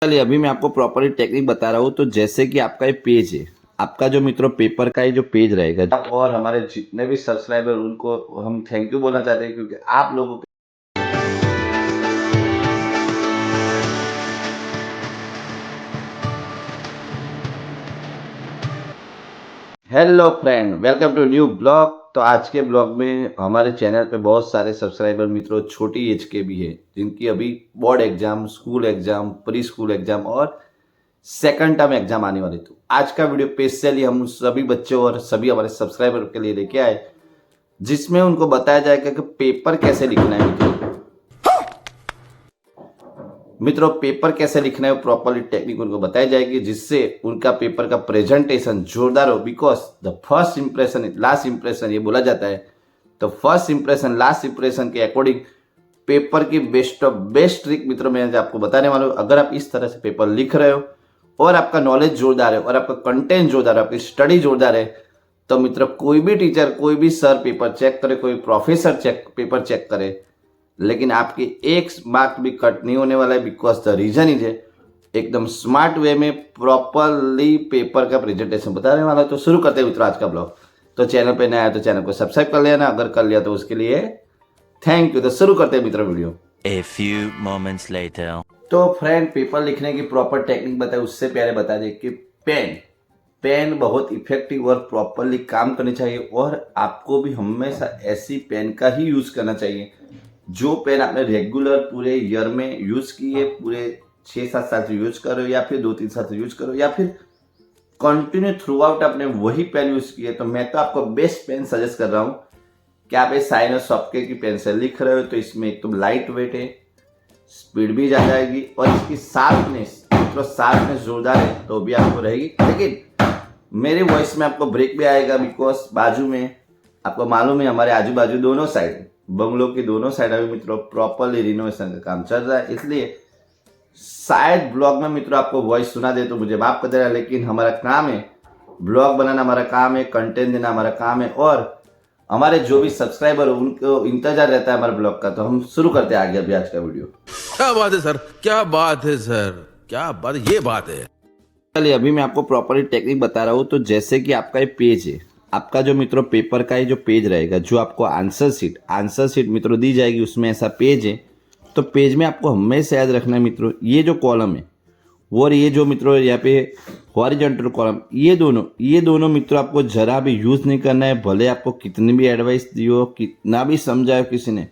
चलिए अभी मैं आपको प्रॉपरली टेक्निक बता रहा हूँ। तो जैसे कि आपका ये पेज है, आपका जो मित्रों पेपर का ये जो पेज रहेगा, और हमारे जितने भी सब्सक्राइबर उनको हम थैंक यू बोलना चाहते हैं, क्योंकि आप लोगों के hello friend, welcome to new blog. तो आज के ब्लॉग में हमारे चैनल पे बहुत सारे सब्सक्राइबर मित्रों छोटी एज के भी हैं, जिनकी अभी board exam, school exam, pre school exam और सेकंड टर्म एग्जाम आने वाली। तो आज का वीडियो स्पेशली हम सभी बच्चों और सभी हमारे सब्सक्राइबर के लिए लेके आए, जिसमें उनको बताया जाएगा कि पेपर कैसे लिखना है। मित्रों पेपर कैसे लिखना है प्रॉपरली टेक्निक उनको बताई जाएगी, जिससे उनका पेपर का प्रेजेंटेशन जोरदार हो। Because the first impression is last impression, ये बोला जाता है। तो फर्स्ट इंप्रेशन लास्ट इंप्रेशन के अकॉर्डिंग पेपर की बेस्ट ऑफ बेस्ट ट्रिक मित्रों मैं आपको बताने वाला हूँ। अगर आप इस तरह से पेपर लिख रहे हो और आपका नॉलेज जोरदार है और आपका कंटेंट जोरदार है, आपकी स्टडी जोरदार है, तो मित्रों कोई भी टीचर, कोई भी सर पेपर चेक करे, कोई प्रोफेसर पेपर चेक करे, लेकिन आपकी एक मार्क भी कट नहीं होने वाला है। बिकॉज द रीजन इज है एकदम स्मार्ट वे में प्रॉपरली पेपर का प्रेजेंटेशन बताने वाला है। तो शुरू करते हैं मित्रों आज का ब्लॉग। तो चैनल पे नया है तो चैनल को सब्सक्राइब कर लेना, अगर कर लिया तो उसके लिए थैंक यू। तो शुरू करते हैं मित्रों video. A few moments later. तो फ्रेंड पेपर लिखने की प्रॉपर टेक्निक बताए, उससे पहले बता दें कि पेन बहुत इफेक्टिव और प्रॉपरली काम करनी चाहिए, और आपको भी हमेशा ऐसी पेन का ही यूज करना चाहिए जो पेन आपने रेगुलर पूरे ईयर में यूज की है, पूरे 6-7 साल से यूज करो, या फिर 2-3 साल से यूज करो, या फिर कंटिन्यू थ्रू आउट आपने वही पेन यूज की है। तो मैं तो आपको बेस्ट पेन सजेस्ट कर रहा हूँ कि आप ये साइन और सॉफ्टवेयर की पेन से लिख रहे हो, तो इसमें एक तो लाइट वेट है, स्पीड भी जा जाएगी, और इसकी शार्पनेस, मतलब शार्पनेस जोरदार है तो भी आपको रहेगी। लेकिन मेरी वॉइस में आपको ब्रेक भी आएगा, बिकॉज बाजू में आपको मालूम है हमारे आजू बाजू दोनों साइड, बंगलों की दोनों साइड अभी मित्रों प्रॉपरली रिनोवेशन का काम चल रहा है, इसलिए शायद ब्लॉग में मित्रों आपको वॉइस सुना दे तो मुझे माफ कर देना। लेकिन हमारा काम है ब्लॉग बनाना, हमारा काम है कंटेंट देना, हमारा काम है, और हमारे जो भी सब्सक्राइबर हो उनको इंतजार रहता है हमारे ब्लॉग का। तो हम शुरू करते हैं आगे अभी आज का वीडियो। क्या बात है सर, क्या बात है सर, क्या बात, ये बात है। चलिए अभी मैं आपको प्रॉपरली टेक्निक बता रहा हूँ। तो जैसे कि आपका ये पेज है, आपका जो मित्रों पेपर का ये जो पेज रहेगा, जो आपको आंसर शीट मित्रों दी जाएगी, उसमें ऐसा पेज है। तो पेज में आपको हमेशा याद रखना है मित्रों, ये जो कॉलम है और ये जो मित्रों यहाँ पे हॉरिजॉन्टल कॉलम, ये दोनों मित्रों आपको जरा भी यूज नहीं करना है। भले आपको कितनी भी एडवाइस दी हो, कितना भी समझाया किसी ने,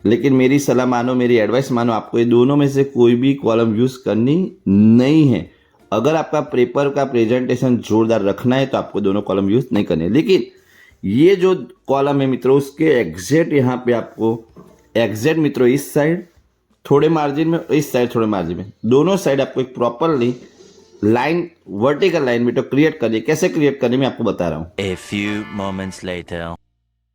लेकिन मेरी सलाह मानो, मेरी एडवाइस मानो, आपको ये दोनों में से कोई भी कॉलम यूज करनी नहीं है। अगर आपका पेपर का प्रेजेंटेशन जोरदार रखना है तो आपको दोनों कॉलम यूज नहीं करने। लेकिन ये जो कॉलम है मित्रों, उसके एग्जैक्ट यहाँ पे आपको एग्जैक्ट मित्रों इस साइड थोड़े मार्जिन में, इस साइड थोड़े मार्जिन में, दोनों साइड आपको एक प्रॉपरली लाइन, वर्टिकल लाइन मित्रों क्रिएट करनी है। कैसे क्रिएट करनी मैं आपको बता रहा हूँ। A few moments later.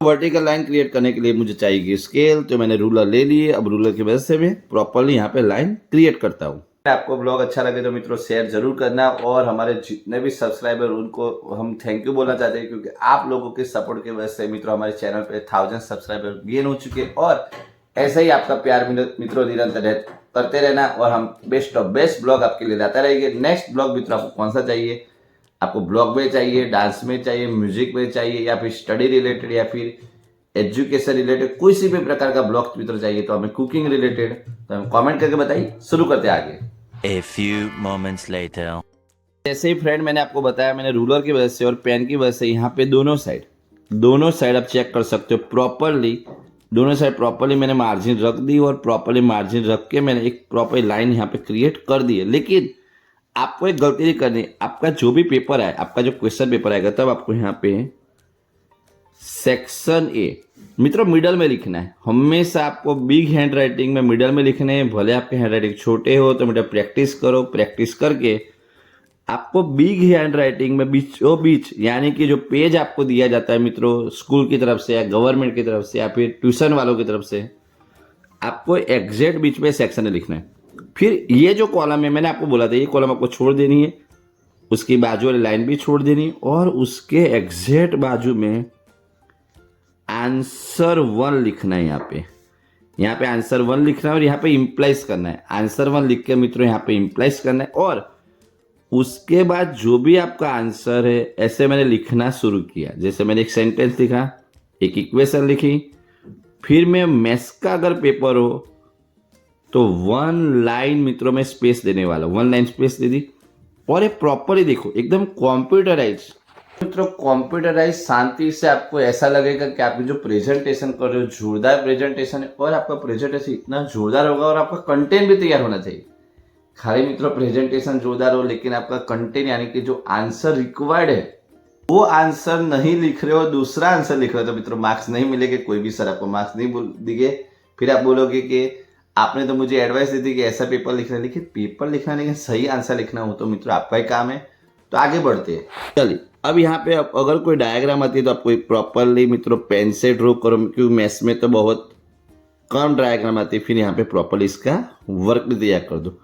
Vertical line create करने के लिए मुझे चाहिए स्केल, तो मैंने रूलर ले लिए। अब रूलर की वजह से मैं प्रॉपरली यहाँ पे लाइन क्रिएट करता हूँ। आपको ब्लॉग अच्छा लगे तो मित्रों शेयर जरूर करना, और हमारे जितने भी सब्सक्राइबर उनको हम थैंक यू बोलना चाहते हैं, क्योंकि आप लोगों के सपोर्ट की वजह से मित्रों हमारे चैनल पे 1000 सब्सक्राइबर गेन हो चुके हैं, और ऐसे ही आपका प्यार मित्रों निरंतर करते रहना, और हम बेस्ट ऑफ बेस्ट ब्लॉग आपके लिए लाते रहेंगे। नेक्स्ट ब्लॉग मित्रों आपको कौन सा चाहिए, आपको ब्लॉग में चाहिए, डांस में चाहिए, म्यूजिक में चाहिए, या फिर स्टडी रिलेटेड, या फिर एजुकेशन रिलेटेड, किसी भी प्रकार का ब्लॉग मित्र चाहिए, तो हमें कुकिंग रिलेटेड, तो हम कमेंट करके बताइए। शुरू करते हैं आगे। A few moments later. जैसे ही फ्रेंड मैंने आपको बताया, मैंने रूलर की वजह से और पेन की वजह से यहाँ पे दोनों साइड आप चेक कर सकते हो प्रॉपरली, दोनों साइड प्रॉपरली मैंने मार्जिन रख दी, और प्रॉपरली मार्जिन रख के मैंने एक प्रॉपर लाइन यहाँ पे क्रिएट कर दी है। लेकिन आपको एक गलती नहीं करनी। आपका जो भी पेपर है, आपका जो क्वेश्चन पेपर आएगा, तब आपको यहाँ पे सेक्शन ए मित्रों मिडल में लिखना है। हमेशा आपको बिग हैंड राइटिंग में मिडल में लिखने हैं। भले आपके हैंड राइटिंग छोटे हो तो मित्र प्रैक्टिस करो, प्रैक्टिस करके आपको बिग हैंड राइटिंग में बीचों बीच, यानी कि जो पेज आपको दिया जाता है मित्रों स्कूल की तरफ से या गवर्नमेंट की तरफ से या फिर ट्यूशन वालों की तरफ से, आपको एग्जैक्ट बीच में सेक्शन में लिखना है। फिर ये जो कॉलम है, मैंने आपको बोला था, ये कॉलम आपको छोड़ देनी है, उसकी बाजू वाली लाइन भी छोड़ देनी है, और उसके एग्जैक्ट बाजू में आंसर 1 लिखना है। यहाँ पे आंसर 1 लिखना है और यहाँ पे इम्प्लाइज करना है। आंसर 1 लिख के मित्रों यहाँ पे इम्प्लाइज करना है और उसके बाद जो भी आपका आंसर है ऐसे मैंने लिखना शुरू किया। जैसे मैंने एक सेंटेंस लिखा, एक इक्वेशन लिखी, फिर मैं मैथ्स का अगर पेपर हो तो 1 लाइन मित्रों में स्पेस देने वाला, 1 लाइन स्पेस दे दी और ये प्रॉपरली देखो एकदम कंप्यूटराइज। मित्रों कंप्यूटराइज शांति से आपको ऐसा लगेगा कि आप जो प्रेजेंटेशन कर रहे हो जोरदार प्रेजेंटेशन है और आपका प्रेजेंटेशन इतना जोरदार होगा और आपका कंटेंट भी तैयार होना चाहिए। खाली मित्रों प्रेजेंटेशन जोरदार हो लेकिन आपका कंटेंट यानी कि जो आंसर रिक्वायर्ड है वो आंसर नहीं लिख रहे हो, दूसरा आंसर लिख रहे हो तो मित्रों मार्क्स नहीं मिलेंगे। कोई भी सर आपको मार्क्स नहीं देंगे। फिर आप बोलोगे कि आपने तो मुझे एडवाइस दी थी कि ऐसा पेपर लिखना है, लेकिन पेपर लिखना लेकिन सही आंसर लिखना हो तो मित्रों आपका ही काम है। तो आगे बढ़ते हैं। चलिए अब यहाँ पे अगर कोई डायग्राम आती है तो आपको प्रॉपरली मित्रों पेन से ड्रॉ करो, क्योंकि मैथ्स में तो बहुत कम डायग्राम आती है। फिर यहाँ पे प्रॉपरली इसका वर्क भी तैयार कर दो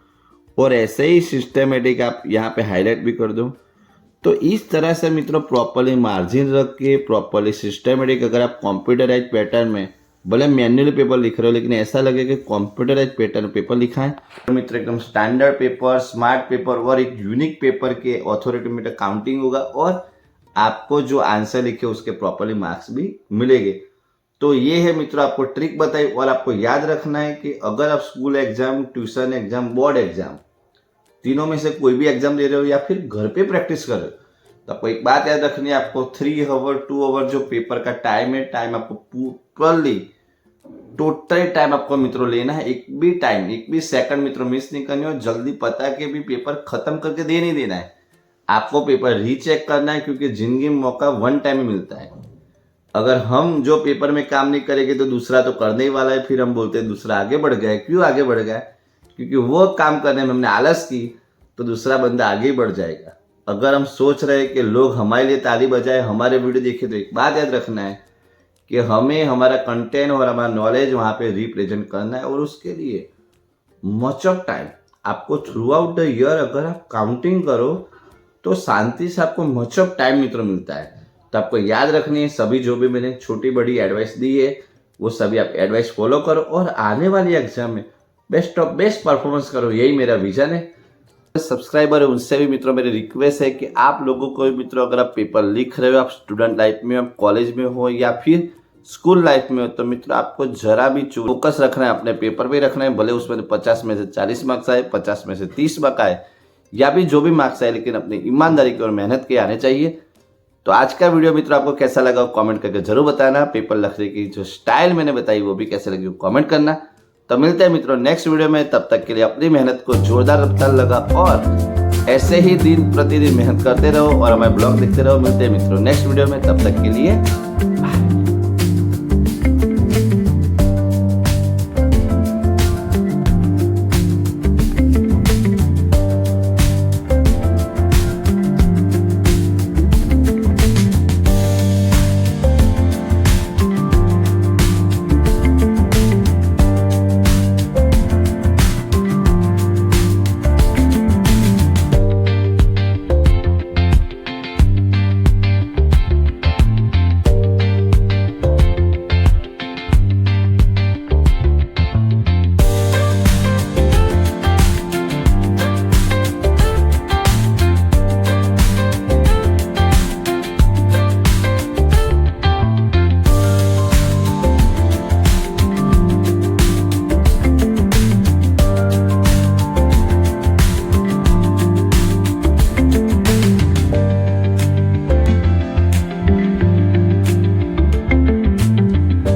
और ऐसे ही सिस्टमेटिक आप यहाँ पे हाईलाइट भी कर दो। तो इस तरह से मित्रों प्रॉपरली मार्जिन रख के प्रॉपरली सिस्टमेटिक, अगर आप कंप्यूटराइज पैटर्न में भले मैन्युअली पेपर लिख रहे हो लेकिन ऐसा लगे कि कंप्यूटराइज पैटर्न पेपर लिखा है तो मित्र एकदम स्टैंडर्ड पेपर, स्मार्ट पेपर और एक यूनिक पेपर के ऑथोरिटी मीटर काउंटिंग होगा और आपको जो आंसर लिखे उसके प्रॉपरली मार्क्स भी मिलेंगे। तो ये है मित्रों आपको ट्रिक बताई और आपको याद रखना है कि अगर आप school exam, tuition exam, board exam तीनों में से कोई भी एग्जाम दे रहे हो या फिर घर पे प्रैक्टिस कर रहे हो तो आपको एक बात याद रखनी है, आपको 3 आवर 2 आवर जो पेपर का टाइम है, टाइम आपको प्रॉपरली टोटल टाइम आपको मित्रों लेना है। एक भी टाइम, एक भी सेकंड मित्रों मिस नहीं करनी और जल्दी पता के भी पेपर खत्म करके दे नहीं देना है। आपको पेपर रीचेक करना है क्योंकि जिंदगी में मौका 1 टाइम ही मिलता है। अगर हम जो पेपर में काम नहीं करेंगे तो दूसरा तो करने ही वाला है। फिर हम बोलते हैं दूसरा आगे बढ़ गया। क्यों आगे बढ़ गया? क्योंकि वो काम करने में हमने आलस की तो दूसरा बंदा आगे ही बढ़ जाएगा। अगर हम सोच रहे हैं कि लोग हमारे लिए ताली बजाए, हमारे वीडियो देखे, तो एक बात याद रखना है कि हमें हमारा कंटेंट और हमारा नॉलेज वहाँ पे रिप्रेजेंट करना है और उसके लिए मच ऑफ टाइम आपको थ्रू आउट द ईयर अगर आप काउंटिंग करो तो शांति से आपको मच ऑफ टाइम मित्रों मिलता है। तो आपको याद रखनी है सभी जो भी मैंने छोटी बड़ी एडवाइस दी है वो सभी आप एडवाइस फॉलो करो और आने वाली एग्जाम में बेस्ट ऑफ बेस्ट परफॉर्मेंस करो। यही मेरा विजन है। सब्सक्राइबर है उनसे भी मित्रों मेरी रिक्वेस्ट है कि आप लोगों को भी मित्रों अगर आप पेपर लिख रहे हो, आप स्टूडेंट लाइफ में, आप कॉलेज में हो या फिर स्कूल लाइफ में हो, तो मित्रों आपको जरा भी फोकस रखना है, अपने पेपर पे रखना है। भले उसमें 50 में से 40 मार्क्स आए, 50 में से 30 मार्क्स आए या भी जो भी मार्क्स आए, लेकिन अपनी ईमानदारी की और मेहनत के आने चाहिए। तो आज का वीडियो मित्रों आपको कैसा लगा कमेंट करके जरूर बताना। पेपर लिखने की जो स्टाइल मैंने बताई वो भी कैसे लगी कमेंट करना। तो मिलते हैं मित्रों नेक्स्ट वीडियो में। तब तक के लिए अपनी मेहनत को जोरदार रफ्तार लगा और ऐसे ही दिन प्रतिदिन मेहनत करते रहो और हमारे ब्लॉग देखते रहो। मिलते हैं मित्रों नेक्स्ट वीडियो में। तब तक के लिए